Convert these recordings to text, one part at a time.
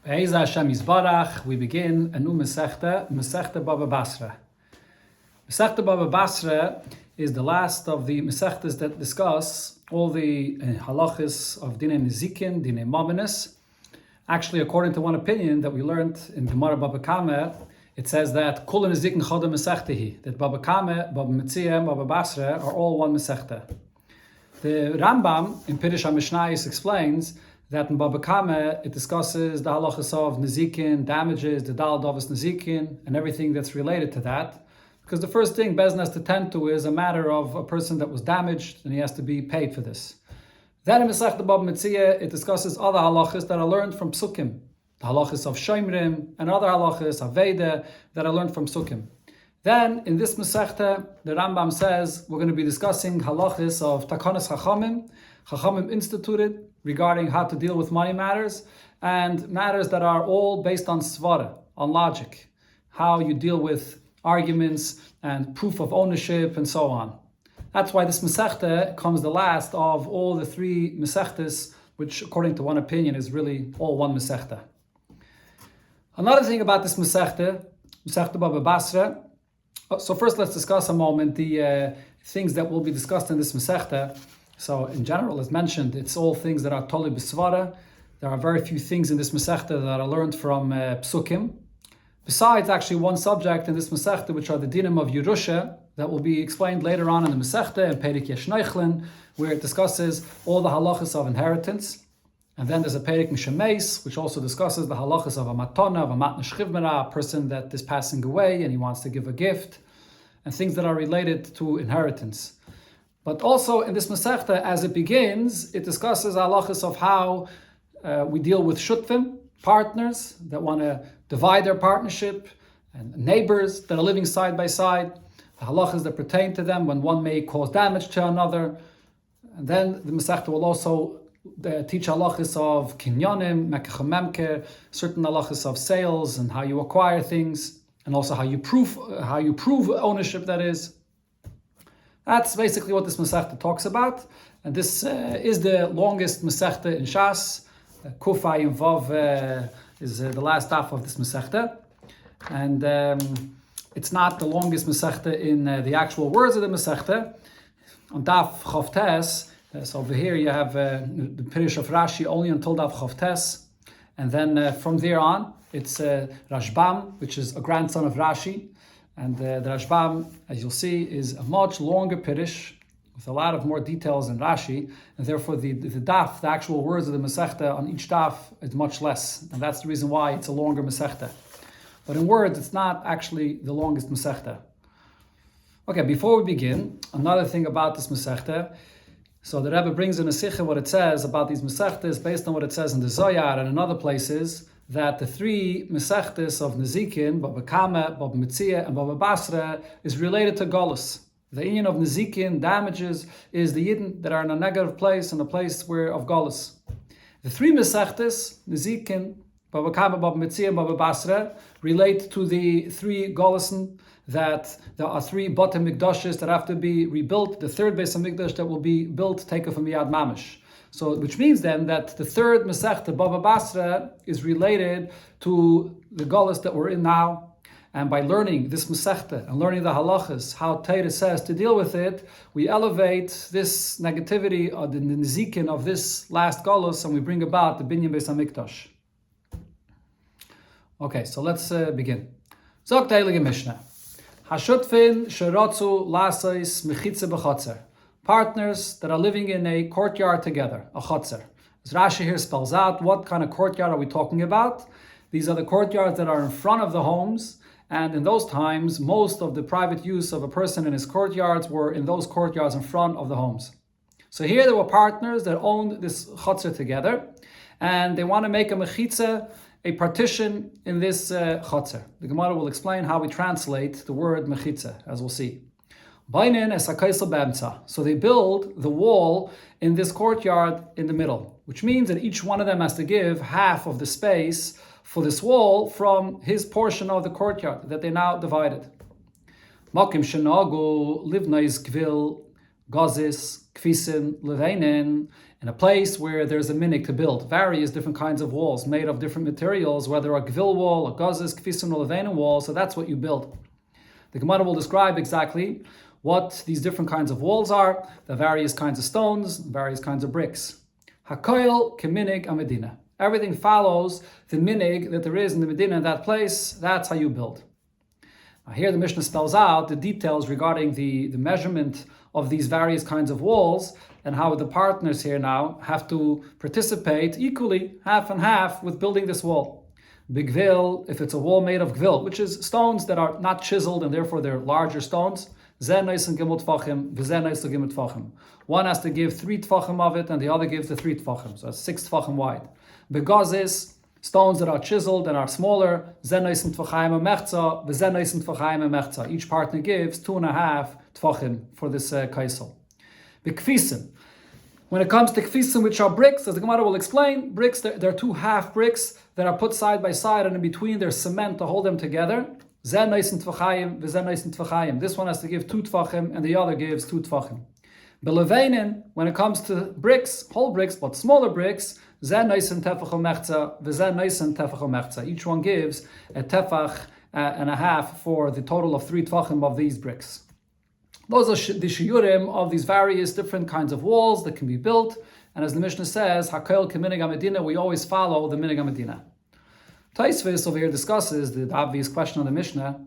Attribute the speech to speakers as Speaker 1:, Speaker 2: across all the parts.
Speaker 1: Be'ez Hashem Yisbarach, we begin a new Masechta, Masechta Bava Basra. Masechta Bava Basra is the last of the Masechtas that discuss all the halachas of Dinei Nezikin, Dinei Mominus. Actually, according to one opinion that we learned in Gemara Bava Kame, it says that Kol Nezikin Choda Masechtahi, that Bava Kame, Bava Metzia, Bava Basra are all one Masechta. The Rambam in Pirush HaMishnaic explains that in Bava Kame it discusses the halachas of Nezikin, damages, the Dal Dovas Nezikin, and everything that's related to that. Because the first thing Bezdin has to tend to is a matter of a person that was damaged and he has to be paid for this. Then in Masechta Bava Metzia it discusses other halachas that are learned from Psukim, the halachas of Shomrim and other halachas, Aveda, that are learned from Psukim. Then in this Masechta, the Rambam says we're going to be discussing halachas of Takanas Chachamim. Chachamim instituted regarding how to deal with money matters and matters that are all based on svara, on logic, how you deal with arguments and proof of ownership and so on. That's why this Masechta comes the last of all the three Masechtas, which according to one opinion is really all one Masechta. Another thing about this Masechta, Masechta Bava Basra. So first let's discuss a moment the things that will be discussed in this Masechta. So in general, as mentioned, it's all things that are totally b'svara. There are very few things in this Masechta that are learned from Psukim. Besides actually one subject in this Masechta, which are the dinim of Yerusha, that will be explained later on in the Masechta, in Perek Yeshneichlen, where it discusses all the halachas of inheritance. And then there's a Perek Mishemeis, which also discusses the halachas of a matona, of a matna shchivmera, a person that is passing away and he wants to give a gift, and things that are related to inheritance. But also in this Masechta, as it begins, it discusses halachas of how we deal with shutfim, partners that want to divide their partnership, and neighbors that are living side by side, the halachas that pertain to them when one may cause damage to another. And then the Masechta will also teach halachas of kinyonim, mekach memker, certain halachas of sales and how you acquire things, and also how you prove ownership, that is. That's basically what this Masechta talks about, and this is the longest Masechta in Shas. Kufa in Vav is the last daf of this Masechta, and it's not the longest Masechta in the actual words of the Masechta. On daf Chavtes, so over here you have the Pirush of Rashi only until daf Chavtes, and then from there on it's Rashbam, which is a grandson of Rashi. And the Rashbam, as you'll see, is a much longer Pirush with a lot of more details than Rashi, and therefore the daf, the actual words of the Masechta on each daf is much less, and that's the reason why it's a longer Masechta. But in words, it's not actually the longest Masechta. Okay, before we begin, another thing about this Masechta. So the Rebbe brings in a Sikha what it says about these Masechtas based on what it says in the Zohar and in other places, that the three Masechtas of Nezikin, Bava Kame, Bava Metzia, and Bava Basra is related to Golus. The union of Nezikin, damages, is the Yidden that are in a negative place and a place where of Golus. The three Masechtas, Nezikin, Bava Kame, Bava Metzia, and Bava Basra, relate to the three Golusen, that there are three Bate Mikdashes that have to be rebuilt, the third Beis HaMikdash that will be built, taken from Yad Mamish. So, which means then that the third Masechta, Bava Basra, is related to the Golus that we're in now. And by learning this Masechta and learning the halachas, how Torah says to deal with it, we elevate this negativity or the Nezikin of this last Golus, and we bring about the Binyan Beis HaMikdash. Okay, so let's begin. Zok the Heilige Mishnah. Hashutfin sheratzu lasais mechitze b'chotzer. Partners that are living in a courtyard together, a chotzer. As Rashi here spells out, what kind of courtyard are we talking about? These are the courtyards that are in front of the homes, and in those times, most of the private use of a person in his courtyards were in those courtyards in front of the homes. So here there were partners that owned this chotzer together, and they want to make a mechitze, a partition in this chotzer. The Gemara will explain how we translate the word mechitze, as we'll see. So they build the wall in this courtyard in the middle, which means that each one of them has to give half of the space for this wall from his portion of the courtyard that they now divided. gazis, kfisin, levenin, in a place where there's a minhag to build various different kinds of walls made of different materials, whether a gvil wall, a gazis, kfisin, or levenin wall, so that's what you build. The Gemara will describe exactly what these different kinds of walls are, the various kinds of stones, various kinds of bricks. Hakoil keminig amedina. Everything follows the minig that there is in the Medina, in that place. That's how you build. Now here the Mishnah spells out the details regarding the measurement of these various kinds of walls and how the partners here now have to participate equally, half and half, with building this wall. Bigvil, if it's a wall made of gvil, which is stones that are not chiseled and therefore they're larger stones, one has to give 3 tfachim of it and the other gives the 3 tfachim, so it's 6 tfachim wide. Begazis, stones that are chiseled and are smaller, each partner gives 2.5 tfachim for this kaisel. Bekfisim, when it comes to kfisim, which are bricks, as the Gemara will explain, bricks, there are 2 half bricks that are put side by side, and in between there's cement to hold them together. This one has to give 2 tfachim and the other gives 2 tfachim. Beleveinin, when it comes to bricks, whole bricks, but smaller bricks, each one gives a tefach and a half for the total of 3 tfachim of these bricks. Those are the shiurim of these various different kinds of walls that can be built. And as the Mishnah says, Hakel keminig HaMedina, we always follow the minig HaMedina. Taisvis over here discusses the obvious question of the Mishnah.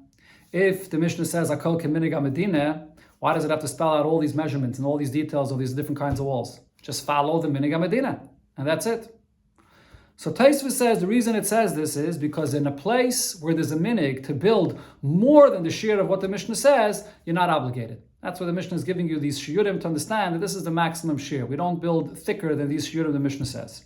Speaker 1: If the Mishnah says Hakel keminig HaMedina, why does it have to spell out all these measurements and all these details of these different kinds of walls? Just follow the minig HaMedina, and that's it. So Taisvis says the reason it says this is because in a place where there's a minig to build more than the shiur of what the Mishnah says, you're not obligated. That's why the Mishnah is giving you these shiurim to understand that this is the maximum shiur. We don't build thicker than these shiurim the Mishnah says.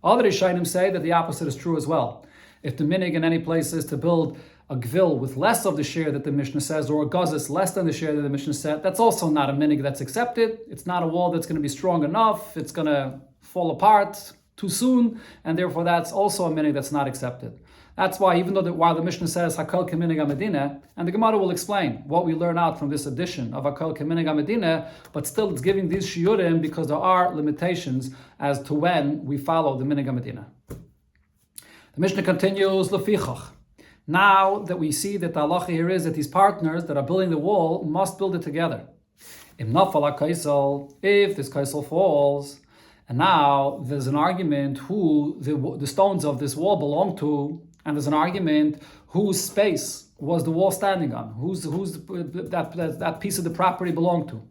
Speaker 1: Other Rishonim say that the opposite is true as well. If the minig in any place is to build a gvil with less of the shiur that the Mishnah says, or a gazis less than the shiur that the Mishnah said, that's also not a minig that's accepted. It's not a wall that's going to be strong enough. It's going to fall apart too soon, and therefore that's also a minig that's not accepted. That's why, even though while the Mishnah says Hakol Keminig HaMedina, and the Gemara will explain what we learn out from this edition of Hakol Keminig HaMedina, but still it's giving these shiurim because there are limitations as to when we follow the Minig HaMedina. The Mishnah continues, Lefichach. Now that we see that the halacha here is that these partners that are building the wall must build it together. Im nafal hakaisel, if this kaisel falls, and now there's an argument who the stones of this wall belong to, and there's an argument whose space was the wall standing on, whose that piece of the property belonged to.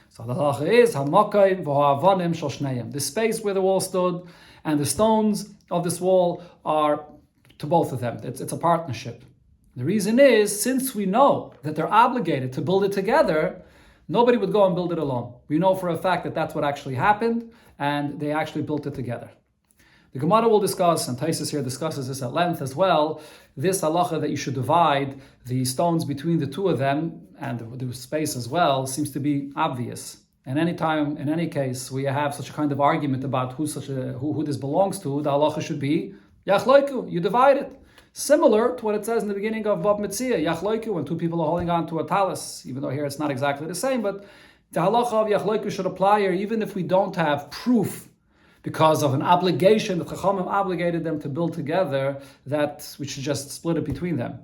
Speaker 1: So the halacha is hamakayim v'ha'avanim shel shneim. The space where the wall stood and the stones of this wall are to both of them. It's a partnership. The reason is, since we know that they're obligated to build it together, nobody would go and build it alone. We know for a fact that that's what actually happened, and they actually built it together. The Gemara will discuss, and Taisus here discusses this at length as well, this halacha that you should divide the stones between the two of them, and the space as well, seems to be obvious. And any time, in any case, we have such a kind of argument about who this belongs to, the halacha should be, Yachloiku, you divide it. Similar to what it says in the beginning of Bava Basra, Yachloiku, when 2 people are holding on to a talis, even though here it's not exactly the same, but the halacha of Yachloiku should apply here, even if we don't have proof because of an obligation that Chachamim obligated them to build together, that we should just split it between them.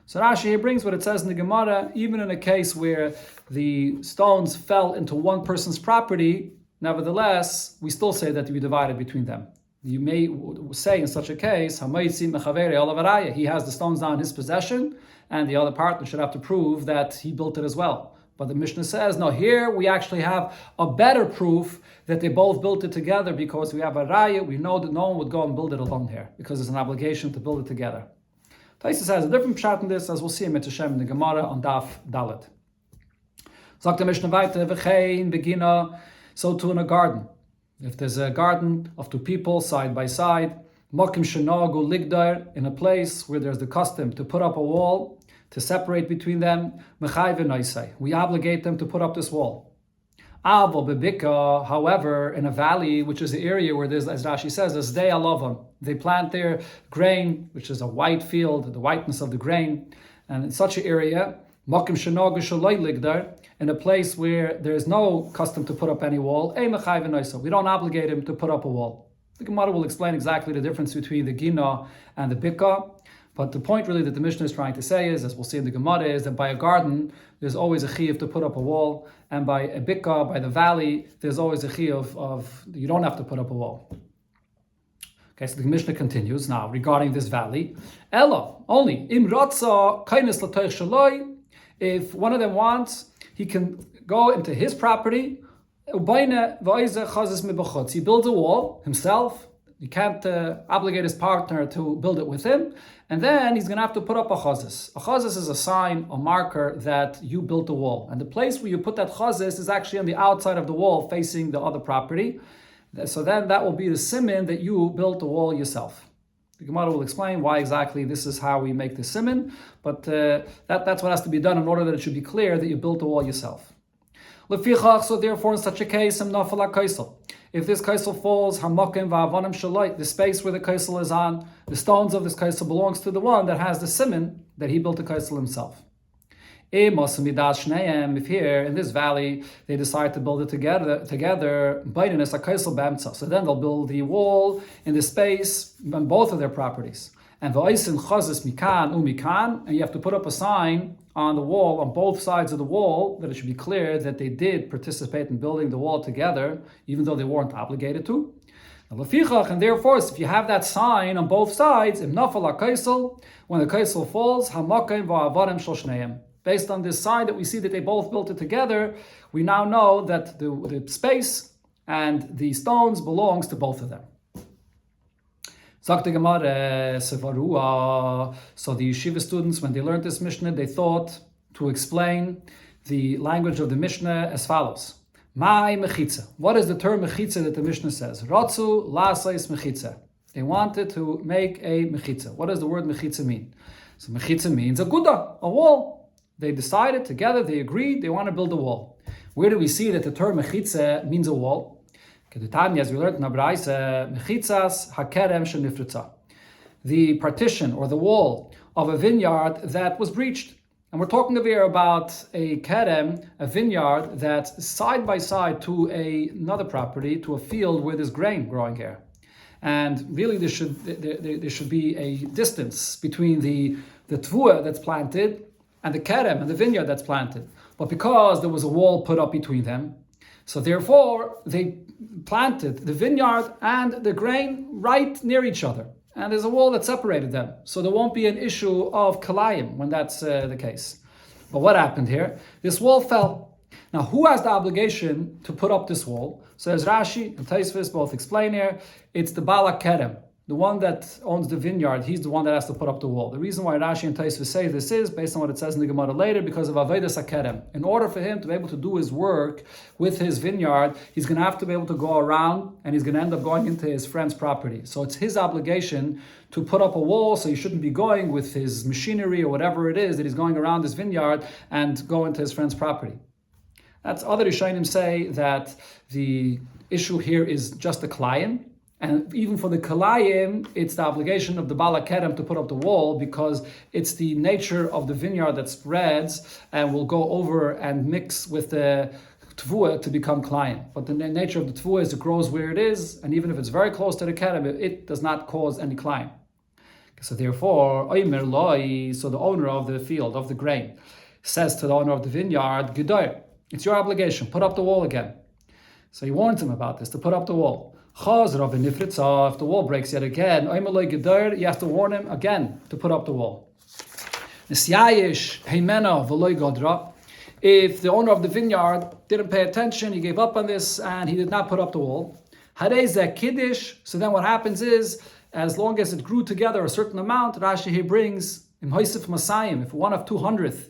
Speaker 1: So Rashi here brings what it says in the Gemara, even in a case where the stones fell into one person's property, nevertheless, we still say that we divided between them. You may say in such a case, he has the stones now in his possession, and the other partner should have to prove that he built it as well. But the Mishnah says, no, here we actually have a better proof that they both built it together, because we have a raya, we know that no one would go and build it alone here, because it's an obligation to build it together. Taisus has a different pshat in this, as we'll see in Mitzvah in the Gemara on Daf Dalet. Sagt the Mishnah weiter, v'chein begina, so too in a garden. If there's a garden of 2 people side by side, mokim shenagu ligdar, in a place where there's the custom to put up a wall to separate between them, mechai v'noisai, we obligate them to put up this wall. Avo bebika, however, in a valley, which is the area where there's, as Rashi says, there's day alavam, they plant their grain, which is a white field, the whiteness of the grain, and in such an area, Makim shenagu shaloi ligdar, in a place where there is no custom to put up any wall, we don't obligate him to put up a wall. The Gemara will explain exactly the difference between the Gina and the Bika, but the point really that the Mishnah is trying to say is, as we'll see in the Gemara, is that by a garden, there's always a chiyuv to put up a wall, and by a Bika, by the valley, there's always a chiyuv of you don't have to put up a wall. Okay, so the Mishnah continues now regarding this valley. Ella, only, im ratza kainis l'toich shaloi, if one of them wants, he can go into his property. He builds a wall himself. He can't obligate his partner to build it with him. And then he's going to have to put up a chazis. A chazis is a sign, a marker that you built a wall. And the place where you put that chazis is actually on the outside of the wall facing the other property. So then that will be the siman that you built the wall yourself. The Gemara will explain why exactly this is how we make the siman, but that's what has to be done in order that it should be clear that you built the wall yourself. So therefore, in such a case, if this kaisel falls, the space where the kaisel is on, the stones of this kaisel belongs to the one that has the siman that he built the kaisel himself. If here in this valley they decide to build it together, so then they'll build the wall in the space on both of their properties. And you have to put up a sign on the wall, on both sides of the wall, that it should be clear that they did participate in building the wall together, even though they weren't obligated to. And therefore, if you have that sign on both sides, when the kaisel falls, based on this sign that we see that they both built it together, we now know that the space and the stones belongs to both of them. So the yeshiva students, when they learned this Mishnah, they thought to explain the language of the Mishnah as follows. Mai mechitza. What is the term mechitza that the Mishnah says? Ratzu lasais mechitza. They wanted to make a mechitza. What does the word mechitza mean? So mechitza means a guda, a wall. They decided together, they agreed, they want to build a wall. Where do we see that the term mechitza means a wall? As we learned in Abraisa, mechitzas hakerem shenifritza. The partition or the wall of a vineyard that was breached. And we're talking over here about a kerem, a vineyard that's side by side to another property, to a field where there's grain growing here. And really there should be a distance between the tvua that's planted and the kerem and the vineyard that's planted. But because there was a wall put up between them, so therefore they planted the vineyard and the grain right near each other. And there's a wall that separated them. So there won't be an issue of kalayim when that's the case. But what happened here? This wall fell. Now who has the obligation to put up this wall? So as Rashi and Taisvis both explain here, it's the Bala Kerem. The one that owns the vineyard, he's the one that has to put up the wall. The reason why Rashi and Taisvis say this is, based on what it says in the Gemara later, because of Avedas HaKerem. In order for him to be able to do his work with his vineyard, he's going to have to be able to go around, and he's going to end up going into his friend's property. So it's his obligation to put up a wall, so he shouldn't be going with his machinery or whatever it is that he's going around his vineyard and go into his friend's property. That's other Rishonim say that the issue here is just the Kalayim. And even for the Kalayim, it's the obligation of the Bala Kerem to put up the wall because it's the nature of the vineyard that spreads and will go over and mix with the Tvua to become Kalayim. But the nature of the Tvua is it grows where it is, and even if it's very close to the Kerem, it does not cause any Kalayim. So therefore, Oymer Loi, so the owner of the field, of the grain, says to the owner of the vineyard, Gedoyer, it's your obligation, put up the wall again. So he warns him about this, to put up the wall. If the wall breaks yet again, you have to warn him again to put up the wall. If the owner of the vineyard didn't pay attention, he gave up on this and he did not put up the wall. So then what happens is, as long as it grew together a certain amount, Rashi here brings, if one of 200th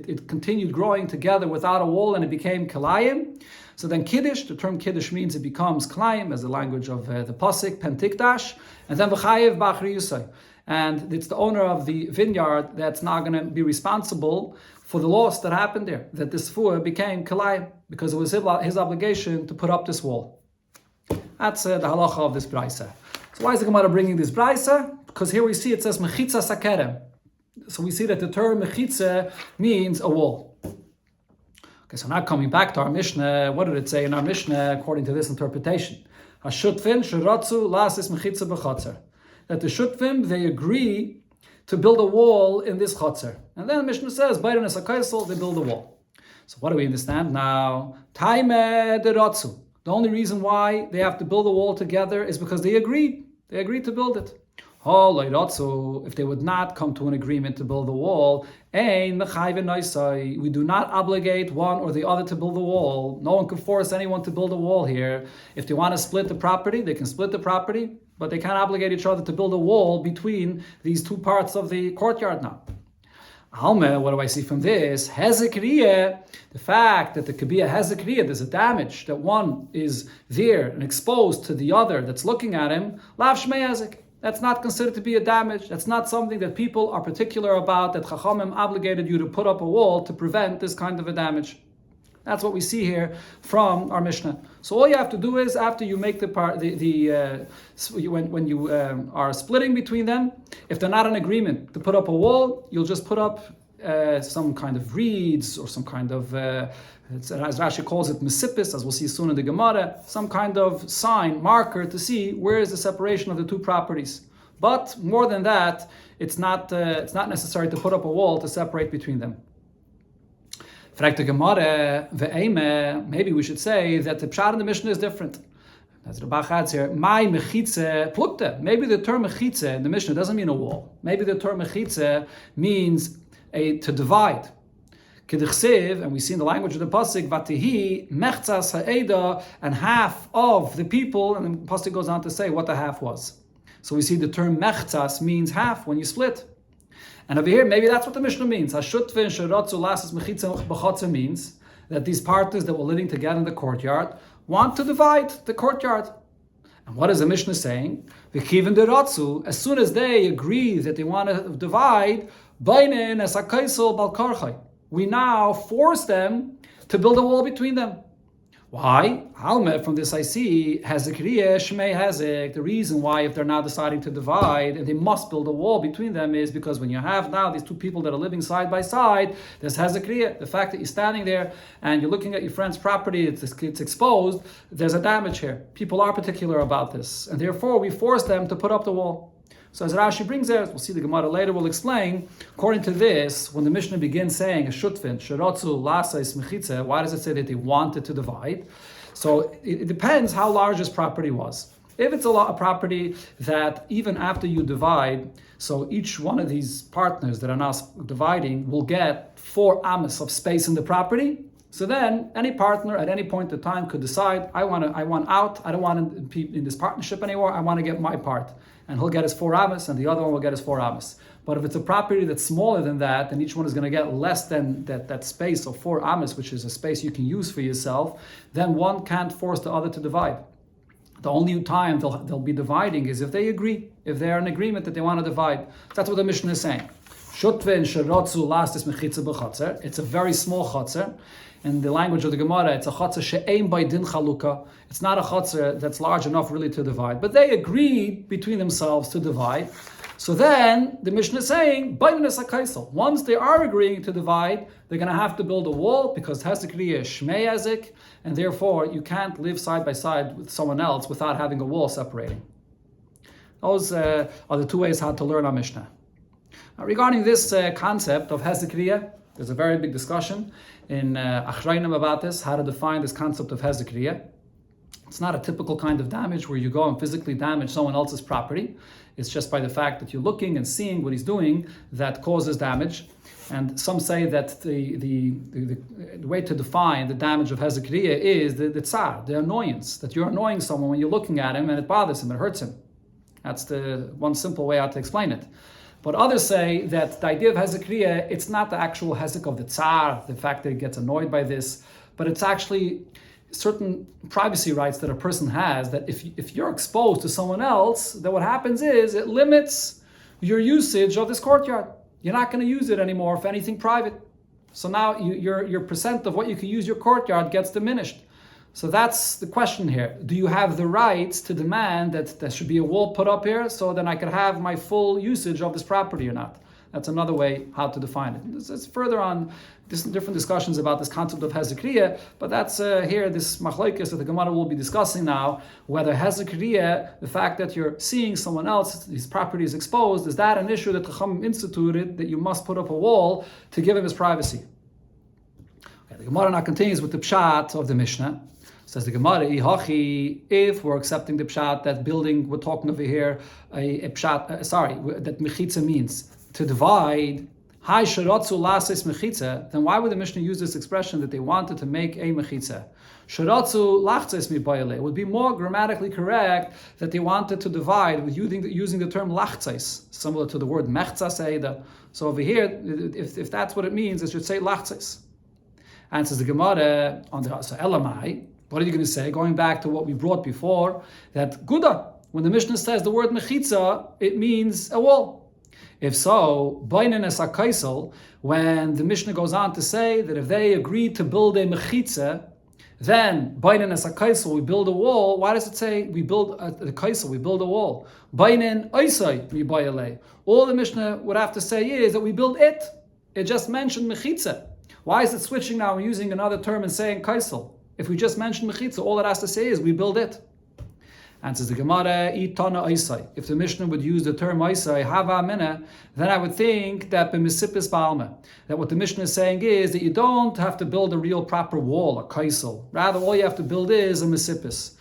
Speaker 1: it continued growing together without a wall and it became kalayim, so then Kiddush, the term Kiddush means it becomes Kalayim as the language of the Pasik, Pentikdash, and then V'chayev B'achri Yusay. And it's the owner of the vineyard that's now going to be responsible for the loss that happened there, that this Fuah became Kalayim, because it was his obligation to put up this wall. That's the halacha of this Braisa. So why is the Gemara bringing this Braisa? Because here we see it says Mechitza Sakerem. So we see that the term mechitza means a wall. Okay, so now coming back to our Mishnah, what did it say in our Mishnah according to this interpretation? Hashutfim sheratzu lasis mechitza b'chatzer. That the Shutvim, they agree to build a wall in this Chatzar. And then the Mishnah says, they build a wall. So what do we understand now? Taime de Ratzu. The only reason why they have to build a wall together is because they agreed. They agreed to build it. If they would not come to an agreement to build the wall, we do not obligate one or the other to build the wall. No one can force anyone to build a wall here. If they want to split the property, they can split the property, but they can't obligate each other to build a wall between these two parts of the courtyard now. What do I see from this? Hezekriya, the fact that there could be a hezekriya, there's a damage, that one is there and exposed to the other that's looking at him, lav shmei hezek. That's not considered to be a damage. That's not something that people are particular about, that Chachamim obligated you to put up a wall to prevent this kind of a damage. That's what we see here from our Mishnah. So all you have to do is, after you make the part, when you are splitting between them, if they're not in agreement to put up a wall, you'll just put up some kind of reeds or some kind of, as Rashi calls it, mesipis, as we'll see soon in the Gemara, some kind of sign, marker to see where is the separation of the two properties. But more than that, it's not necessary to put up a wall to separate between them. Maybe we should say that the pshat in the Mishnah is different. As the Bach adds here, my mechitze plukte. Maybe the term mechitze in the Mishnah doesn't mean a wall. Maybe the term mechitze means to divide. And we see in the language of the pasuk, vatihi mechtzas ha'eda, and half of the people, and the pasuk goes on to say what the half was. So we see the term mechtzas means half when you split. And over here, maybe that's what the Mishnah means. Hashutvin sheratzu lasis mechitza b'chatzer means that these partners that were living together in the courtyard want to divide the courtyard. And what is the Mishnah saying? V'kivin deratzu, as soon as they agree that they want to divide, bainin es hakaisel bal karchai, we now force them to build a wall between them. Why? Halme, from this I see, Hezekriya Shmei Hezek. The reason why, if they're now deciding to divide and they must build a wall between them, is because when you have now these two people that are living side by side, there's Hezekriya. The fact that you're standing there and you're looking at your friend's property, it's exposed, there's a damage here. People are particular about this, and therefore we force them to put up the wall. So as Rashi brings there, we'll see the Gemara later, we'll explain, according to this, when the Mishnah begins saying, Shutvin, Sheratzu, Lasais, Mechitze, why does it say that they wanted to divide? So it depends how large this property was. If it's a property that even after you divide, so each one of these partners that are now dividing will get 4 amos of space in the property, so then any partner at any point in time could decide, I want out, I don't want to be in this partnership anymore, I want to get my part. And he'll get his 4 amos, and the other one will get his 4 amos. But if it's a property that's smaller than that, then each one is going to get less than that space of 4 amos, which is a space you can use for yourself, then one can't force the other to divide. The only time they'll be dividing is if they agree, if they're in agreement that they want to divide. That's what the Mishnah is saying. Shutvin sheratzu lastis mechitza b'chatzer. It's a very small chatzer. In the language of the Gemara, it's a chatzer she'ein by din chaluka. It's not a chatzer that's large enough really to divide. But they agreed between themselves to divide. So then, the Mishnah is saying, once they are agreeing to divide, they're going to have to build a wall, because Hezekriya is Shmei Hezek, and therefore you can't live side by side with someone else without having a wall separating. Those are the 2 ways how to learn our Mishnah. Now, regarding this concept of Hezekriya, there's a very big discussion in Achrayim about this, how to define this concept of Hezekriya. It's not a typical kind of damage where you go and physically damage someone else's property. It's just by the fact that you're looking and seeing what he's doing that causes damage. And some say that the way to define the damage of Hezekriya is the tsar, the annoyance, that you're annoying someone when you're looking at him and it bothers him, it hurts him. That's the one simple way how to explain it. But others say that the idea of Hezekriya, it's not the actual Hezek of the Tsar, the fact that he gets annoyed by this, but it's actually certain privacy rights that a person has, that if you're exposed to someone else, then what happens is it limits your usage of this courtyard. You're not going to use it anymore for anything private. So now your percent of what you can use your courtyard gets diminished. So that's the question here. Do you have the rights to demand that there should be a wall put up here so then I could have my full usage of this property or not? That's another way how to define it. It's further on different discussions about this concept of hezekriya, but that's here, this machlokes that the Gemara will be discussing now, whether hezekriya, the fact that you're seeing someone else, his property is exposed, is that an issue that Chacham instituted, that you must put up a wall to give him his privacy? Okay, the Gemara now continues with the pshat of the Mishnah. Says the Gemara, if we're accepting the pshat that building, we're talking over here, that mechitza means to divide, then why would the Mishnah use this expression that they wanted to make a mechitza? It would be more grammatically correct that they wanted to divide with using the term lachtzes, similar to the word mechza. So over here, if that's what it means, it should say lachtzes. And says the Gemara on the Elamai, what are you going to say? Going back to what we brought before, that Guda, when the Mishnah says the word mechitza, it means a wall. If so, bainen es hakaisel, when the Mishnah goes on to say that if they agreed to build a mechitza, then bainen es hakaisel, we build a wall. Why does it say we build the kaisel, we build a wall? Bainen oisai mibayale. All the Mishnah would have to say is that we build it. It just mentioned mechitza. Why is it switching now and using another term and saying kaisel? If we just mention mechitza, all it has to say is we build it. And says the Gemara, itana oisai. If the Mishnah would use the term oisai, hava mina, then I would think that b'misipis ba'alma, that what the Mishnah is saying is that you don't have to build a real proper wall, a kaisel. Rather, all you have to build is a misipis.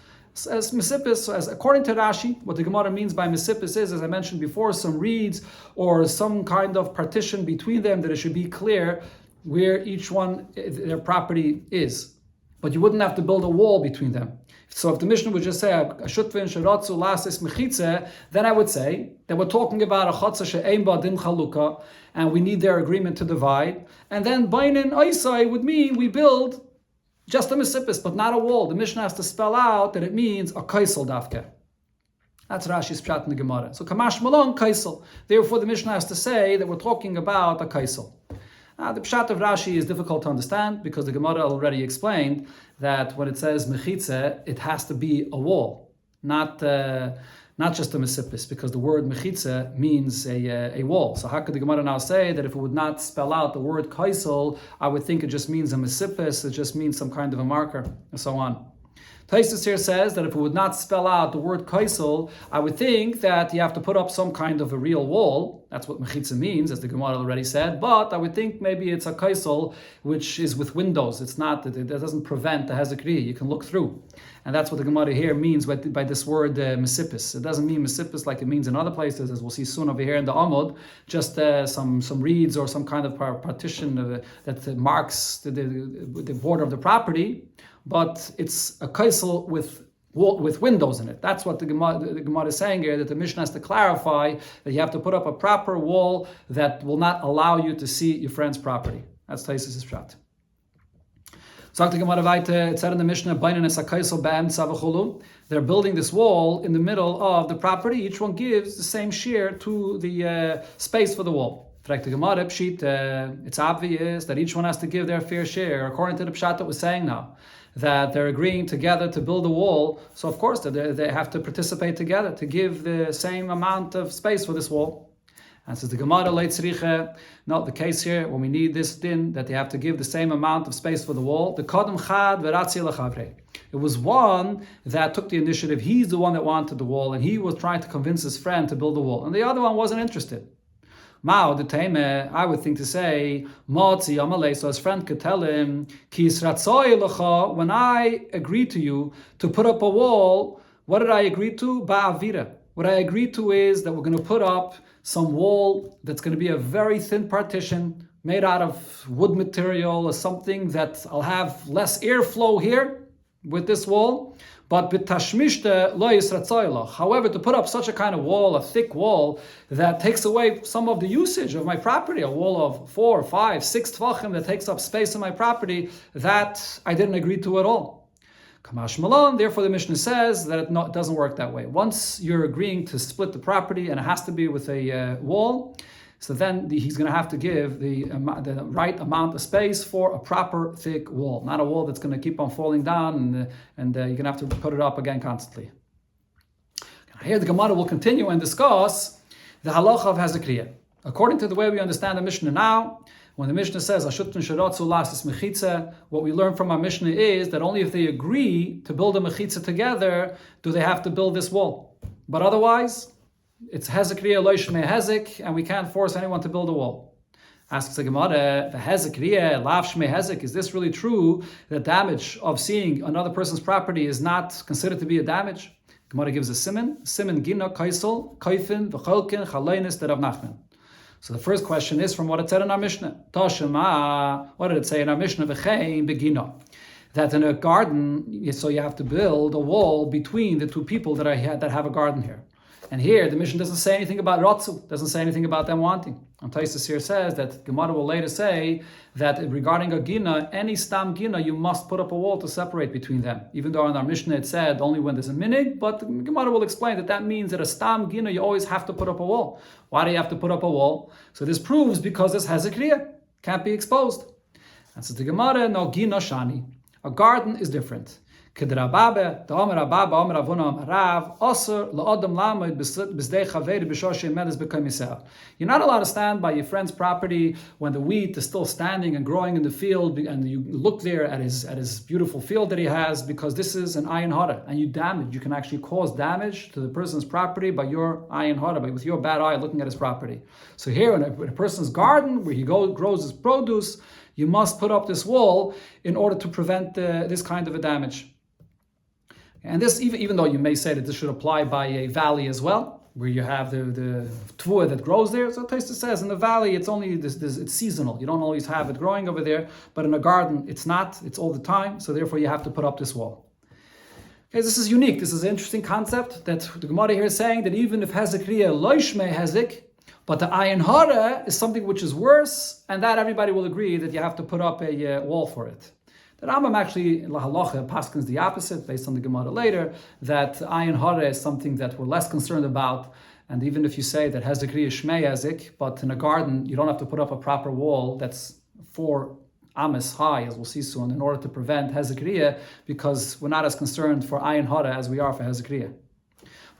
Speaker 1: As misipis, as according to Rashi, what the Gemara means by misipis is, as I mentioned before, some reeds or some kind of partition between them, that it should be clear where each one, their property is. But you wouldn't have to build a wall between them. So if the Mishnah would just say, then I would say that we're talking about a chatzah she'ein ba din chalukah, and we need their agreement to divide. And then bainin oisai would mean we build just a misipis, but not a wall. The Mishnah has to spell out that it means a kaisel dafke. That's Rashi's pshat in the Gemara. So kamash malon kaisel. Therefore the Mishnah has to say that we're talking about a kaisel. The pshat of Rashi is difficult to understand because the Gemara already explained that when it says mechitza, it has to be a wall, not just a mesipis, because the word mechitza means a wall. So how could the Gemara now say that if it would not spell out the word kaisel, I would think it just means a mesipis, it just means some kind of a marker, and so on. Taisus here says that if it would not spell out the word kaisel, I would think that you have to put up some kind of a real wall. That's what mechitza means, as the Gemara already said. But I would think maybe it's a kaisel which is with windows. It's not, it doesn't prevent the hezekriya. You can look through. And that's what the Gemara here means by this word mesipis. It doesn't mean mesipis like it means in other places, as we'll see soon over here in the Amud, just some reeds or some kind of partition that marks the border of the property. But it's a kaisel with windows in it. That's what the Gemara is saying here, that the Mishnah has to clarify that you have to put up a proper wall that will not allow you to see your friend's property. That's Taisus' pshat. Sagt the Gemara weiter, it said in the Mishnah, they're building this wall in the middle of the property. Each one gives the same share to the space for the wall. The Gemara pshit, it's obvious that each one has to give their fair share, according to the pshat that we're saying now, that they're agreeing together to build a wall. So of course they have to participate together to give the same amount of space for this wall. And says the Gemara leitzriche, not the case here when we need this din that they have to give the same amount of space for the wall. The kadam chad veratzi lechavre. It was one that took the initiative. He's the one that wanted the wall, and he was trying to convince his friend to build the wall, and the other one wasn't interested. Mao the Taime, I would think to say, Motzi Amalei, so his friend could tell him, Kis Ratzoi Lecha, when I agreed to you to put up a wall, what did I agree to? Ba'avira. What I agreed to is that we're going to put up some wall that's going to be a very thin partition made out of wood material or something that I'll have less airflow here with this wall. But b'tashmishte lo yisratzoylach. However, to put up such a kind of wall, a thick wall, that takes away some of the usage of my property, a wall of 4, 5, 6 tvachim that takes up space in my property, that I didn't agree to at all. Kamash Malon, therefore the Mishnah says that it doesn't work that way. Once you're agreeing to split the property and it has to be with a wall, so then he's going to have to give the right amount of space for a proper thick wall, not a wall that's going to keep on falling down and you're going to have to put it up again constantly. Here the Gemara will continue and discuss the halacha of hezekriya. According to the way we understand the Mishnah now, when the Mishnah says, what we learn from our Mishnah is that only if they agree to build a mechitza together, do they have to build this wall. But otherwise, it's hezekriya lo shmei hezek, and we can't force anyone to build a wall. Asks the Gemara, the hezekriya, lav shmei hezek, is this really true that damage of seeing another person's property is not considered to be a damage? Gemara gives a siman gina, kaisel, kaifin, v'cholkin, chalaynis, de Rav Nachman. So the first question is from what it said in our Mishnah. Tashema, what did it say in our Mishnah? V'chein begina. That in a garden, so you have to build a wall between the two people that have a garden here. And here, the Mishnah doesn't say anything about Ratzu, doesn't say anything about them wanting. And Taisus here says that Gemara will later say that regarding a Gina, any Stam Gina, you must put up a wall to separate between them. Even though in our Mishnah it said only when there's a minig, but Gemara will explain that that means that a Stam Gina, you always have to put up a wall. Why do you have to put up a wall? So this proves because this has a Kriya, can't be exposed. And so the Gemara, no Gina Shani. A garden is different. You're not allowed to stand by your friend's property when the wheat is still standing and growing in the field, and you look there at his beautiful field that he has, because this is an ayin hara, and you can actually cause damage to the person's property by your ayin hara, with your bad eye looking at his property. So here in a person's garden where he grows his produce, you must put up this wall in order to prevent this kind of a damage. And this, even though you may say that this should apply by a valley as well, where you have the tvua that grows there. So Taisa says in the valley it's only it's seasonal. You don't always have it growing over there, but in a garden it's not. It's all the time. So therefore you have to put up this wall. Okay, this is unique. This is an interesting concept that the Gemara here is saying that even if hezekriya lo shmei hezek, but the ayin hara is something which is worse, and that everybody will agree that you have to put up a wall for it. The Rambam actually, in La Halacha, paskins the opposite, based on the Gemara later, that ayin hara is something that we're less concerned about. And even if you say that hezekriya shmei hezek, but in a garden, you don't have to put up a proper wall that's 4 amas high, as we'll see soon, in order to prevent hezekriya, because we're not as concerned for ayin hara as we are for hezekriya.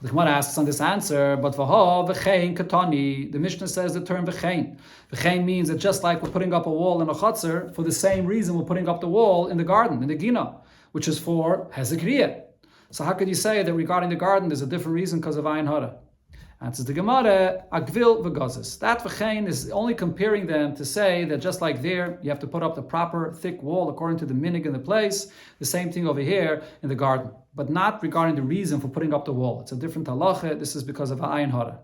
Speaker 1: The Gemara asks on this answer, but v'chein katani, the Mishnah says the term v'chein. V'chein means that just like we're putting up a wall in a chutzner, for the same reason we're putting up the wall in the garden, in the gina, which is for hezekriya. So how could you say that regarding the garden there's a different reason because of ayin hara? Answers the Gemara, agvil v'gazes. That v'chein is only comparing them to say that just like there, you have to put up the proper thick wall according to the minig in the place, the same thing over here in the garden. But not regarding the reason for putting up the wall. It's a different halacha. This is because of ayin hara.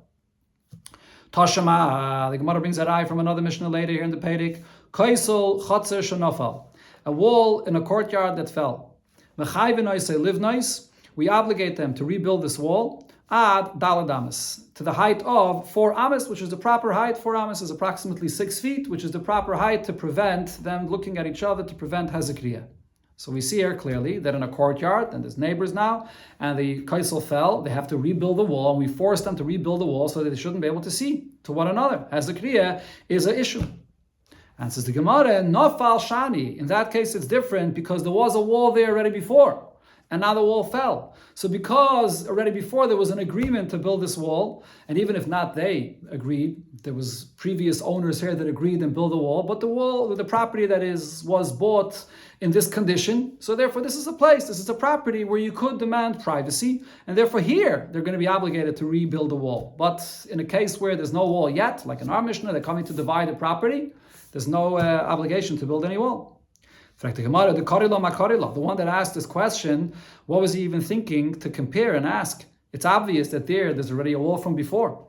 Speaker 1: Tashama, the Gemara brings that eye from another Mishnah later here in the Pedic. Kaisel chatzer shenafal, a wall in a courtyard that fell. Mechayvin oisei livnois, we obligate them to rebuild this wall ad dalad amas, to the height of 4 amas, which is the proper height. 4 amas is approximately 6 feet, which is the proper height to prevent them looking at each other, to prevent hezekriya. So we see here clearly that in a courtyard, and there's neighbors now, and the kaisel fell, they have to rebuild the wall, and we force them to rebuild the wall so that they shouldn't be able to see to one another. Hezekriya is an issue. And says the Gemara, nafal shani. In that case, it's different because there was a wall there already before, and now the wall fell. So because already before there was an agreement to build this wall, and even if not they agreed, there was previous owners here that agreed and built the wall, but the property that was bought in this condition, so therefore this is a property where you could demand privacy, and therefore here they're going to be obligated to rebuild the wall. But in a case where there's no wall yet, like in our Mishnah, they're coming to divide the property, there's no obligation to build any wall. The one that asked this question, what was he even thinking to compare and ask? It's obvious that there's already a wall from before.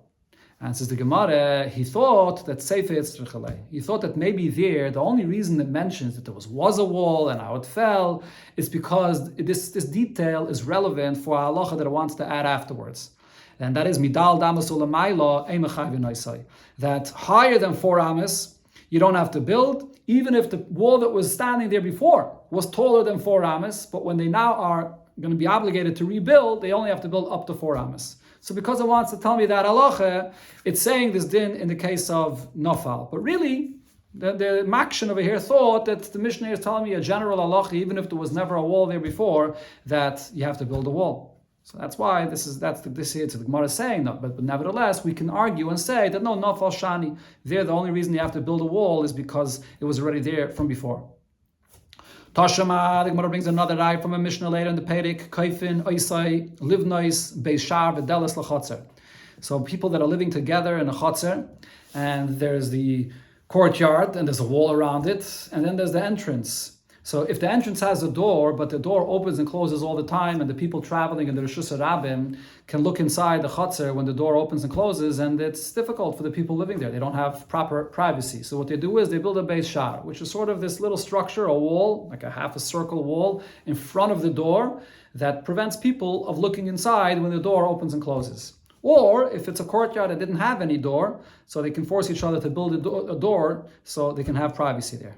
Speaker 1: And says the Gemara, he thought that maybe there, the only reason it mentions that there was a wall and how it fell is because this detail is relevant for a halacha that it wants to add afterwards. And that is midal damas ulamayla eimachayv noisai, that higher than 4 amas you don't have to build, even if the wall that was standing there before was taller than 4 amas, but when they now are going to be obligated to rebuild, they only have to build up to 4 amas. So because it wants to tell me that halacha, it's saying this din in the case of nafal. But really, the makshan over here thought that the Mishnah is telling me a general halacha, even if there was never a wall there before, that you have to build a wall. So that's why this here. So the Gemara is saying no, but nevertheless we can argue and say that no, nafal shani. There, the only reason you have to build a wall is because it was already there from before. Tashama, the Gemara brings another raya from a Mishnah later in the Perek, Kaifin, Oisai, Livnois, Beishar, V'deles L'chotzer. So people that are living together in a chotzer, and there's the courtyard, and there's a wall around it, and then there's the entrance. So if the entrance has a door, but the door opens and closes all the time, and the people traveling in the Rishus Harabim can look inside the chotzer when the door opens and closes, and it's difficult for the people living there. They don't have proper privacy. So what they do is they build a beis shar, which is sort of this little structure, a wall, like a half a circle wall, in front of the door that prevents people of looking inside when the door opens and closes. Or if it's a courtyard that didn't have any door, so they can force each other to build a door so they can have privacy there.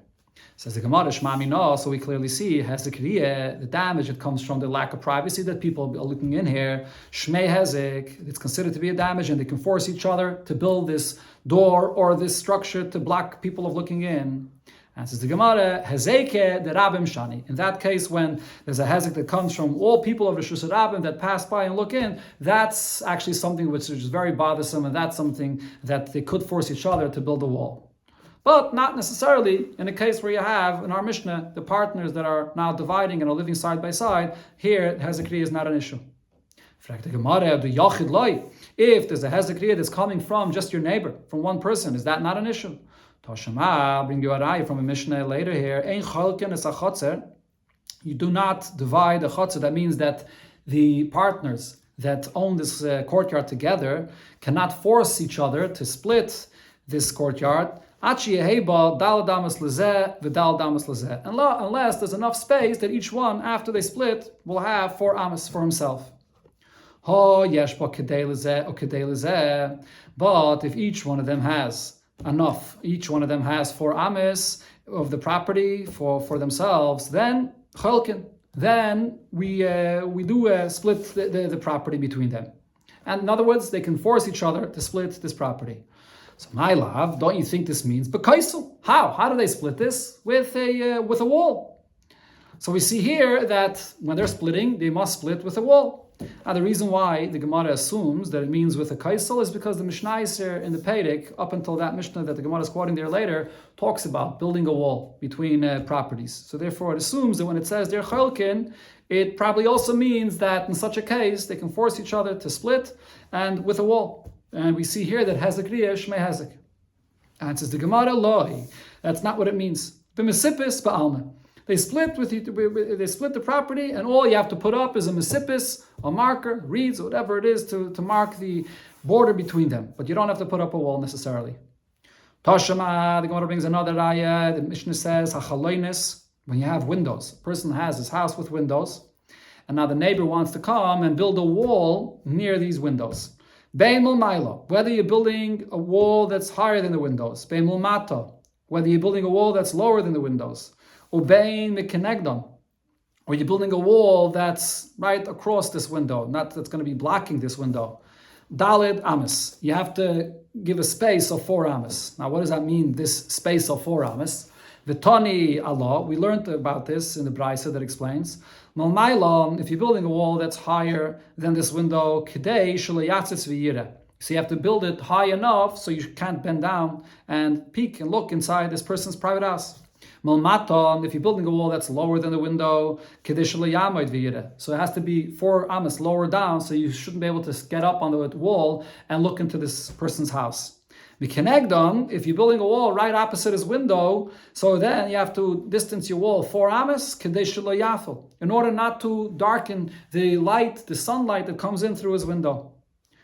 Speaker 1: Says the Gemara, Shmami no, so we clearly see hezek, the damage that comes from the lack of privacy that people are looking in here. Shmei hezek, it's considered to be a damage, and they can force each other to build this door or this structure to block people of looking in. And says the Gemara, hezeke the rabim shani. In that case, when there's a hezek that comes from all people of Rishus Harabim that pass by and look in, that's actually something which is very bothersome, and that's something that they could force each other to build a wall. But not necessarily in a case where you have, in our Mishnah, the partners that are now dividing and are living side by side. Here, hezekriya is not an issue. If there's a hezekriya that's coming from just your neighbor, from one person, is that not an issue? Toshama, bring you a raya from a Mishnah later here. You do not divide a chotzer. That means that the partners that own this courtyard together cannot force each other to split this courtyard, unless there's enough space that each one, after they split, will have 4 amas for himself. But if each one of them has enough, each one of them has 4 amas of the property for themselves, then we do split the property between them. And in other words, they can force each other to split this property. So my love, don't you think this means bekaisel? How do they split this? With a wall. So we see here that when they're splitting, they must split with a wall. Now the reason why the Gemara assumes that it means with a kaisel is because the mishnaic in the Perek, up until that Mishnah that the Gemara is quoting there later, talks about building a wall between properties. So therefore it assumes that when it says they're cholkin, it probably also means that in such a case they can force each other to split and with a wall. And we see here that hezekriya shmei hezek. And it says the Gemara loi. That's not what it means. B'mesipis ba'alma. They split the property, and all you have to put up is a mesipis, a marker, reeds, whatever it is to mark the border between them. But you don't have to put up a wall necessarily. Tashama, the Gemara brings another raya. The Mishnah says hachaloinis. When you have windows, a person has his house with windows, and now the neighbor wants to come and build a wall near these windows. Beimul mailo, whether you're building a wall that's higher than the windows. Beimul mato, whether you're building a wall that's lower than the windows. Ubein mekenegdon, or you're building a wall that's right across this window, not that's going to be blocking this window. Dalid amas, you have to give a space of 4 amas. Now what does that mean, this space of 4 amas? Vitani Allah, we learned about this in the Brisa that explains. Malmaila, if you're building a wall that's higher than this window, Kidei shalayatzis v'yira. So you have to build it high enough so you can't bend down and peek and look inside this person's private house. Malmaton, if you're building a wall that's lower than the window, Kidei shalayamoid v'yira. So it has to be 4 amas lower down, so you shouldn't be able to get up on the wall and look into this person's house. Mikenegdon, if you're building a wall right opposite his window, so then you have to distance your wall 4 amas, kadesh lo yafel, in order not to darken the light, the sunlight that comes in through his window.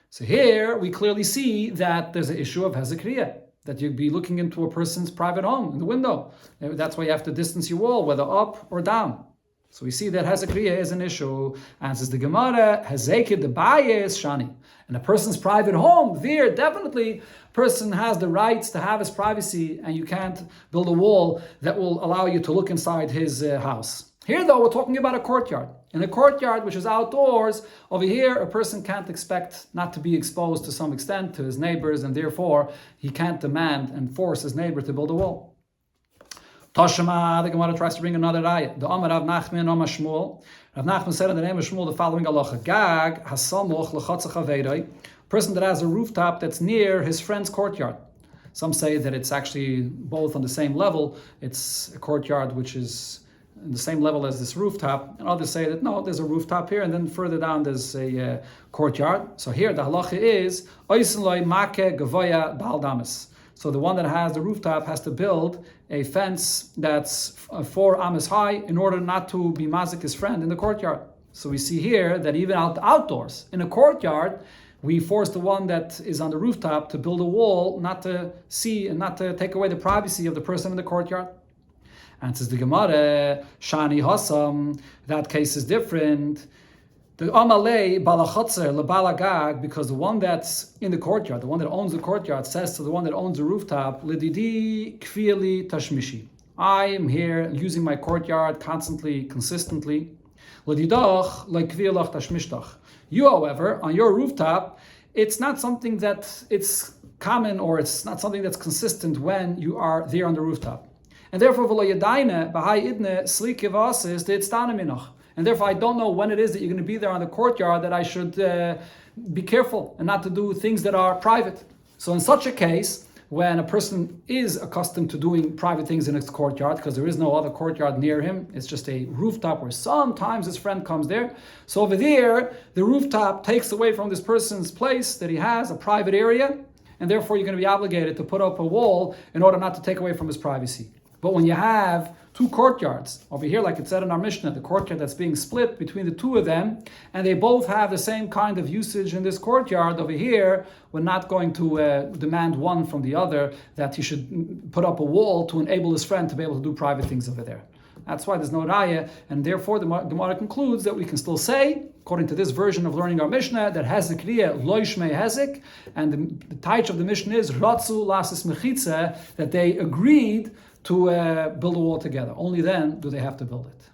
Speaker 1: So here we clearly see that there's an issue of hezekriya, that you'd be looking into a person's private home in the window. That's why you have to distance your wall, whether up or down. So we see that hezekriya is an issue. And says the Gemara, hezekid the bayis shani. In a person's private home, there definitely person has the rights to have his privacy, and you can't build a wall that will allow you to look inside his house. Here though, we're talking about a courtyard. In a courtyard which is outdoors, over here a person can't expect not to be exposed to some extent to his neighbors, and therefore he can't demand and force his neighbor to build a wall. Toshima, the Gemara tries to bring another ayah. The Amar Rav Nachman, Amar Shmuel. Rav Nachman said in the name of Shmuel the following halacha: Gag hasamoch lechatzach haveiroi. Person that has a rooftop that's near his friend's courtyard. Some say that it's actually both on the same level. It's a courtyard which is in the same level as this rooftop, and others say that no, there's a rooftop here, and then further down there's a courtyard. So here the halacha is oisen loy make gavoya bal damas. So the one that has the rooftop has to build a fence that's 4 amas high in order not to be mazik his friend in the courtyard. So we see here that even outdoors, in a courtyard, we force the one that is on the rooftop to build a wall, not to see and not to take away the privacy of the person in the courtyard. And says the Gemara, Shani Hasam, that case is different. The Amalei Balachatzer Lebalagag, because the one that's in the courtyard, the one that owns the courtyard, says to the one that owns the rooftop, Lididi Kfili Tashmishi. I am here using my courtyard constantly, consistently. Lididach like Kvilach Tashmishtach. You, however, on your rooftop, it's not something that it's common or it's not something that's consistent when you are there on the rooftop. And therefore, and therefore, I don't know when it is that you're going to be there on the courtyard that I should be careful and not to do things that are private. So in such a case, when a person is accustomed to doing private things in his courtyard, because there is no other courtyard near him, it's just a rooftop where sometimes his friend comes there. So over there, the rooftop takes away from this person's place that he has, a private area, and therefore you're going to be obligated to put up a wall in order not to take away from his privacy. But when you have 2 courtyards, over here, like it said in our Mishnah, the courtyard that's being split between the 2 of them, and they both have the same kind of usage in this courtyard, over here, we're not going to demand one from the other that he should put up a wall to enable his friend to be able to do private things over there. That's why there's no raya, and therefore the Gemara concludes that we can still say, according to this version of learning our Mishnah, that hezek riyah lo yishmei hezek, and the taich of the Mishnah is ratzu lasis mechitza, that they agreed to build a wall together. Only then do they have to build it.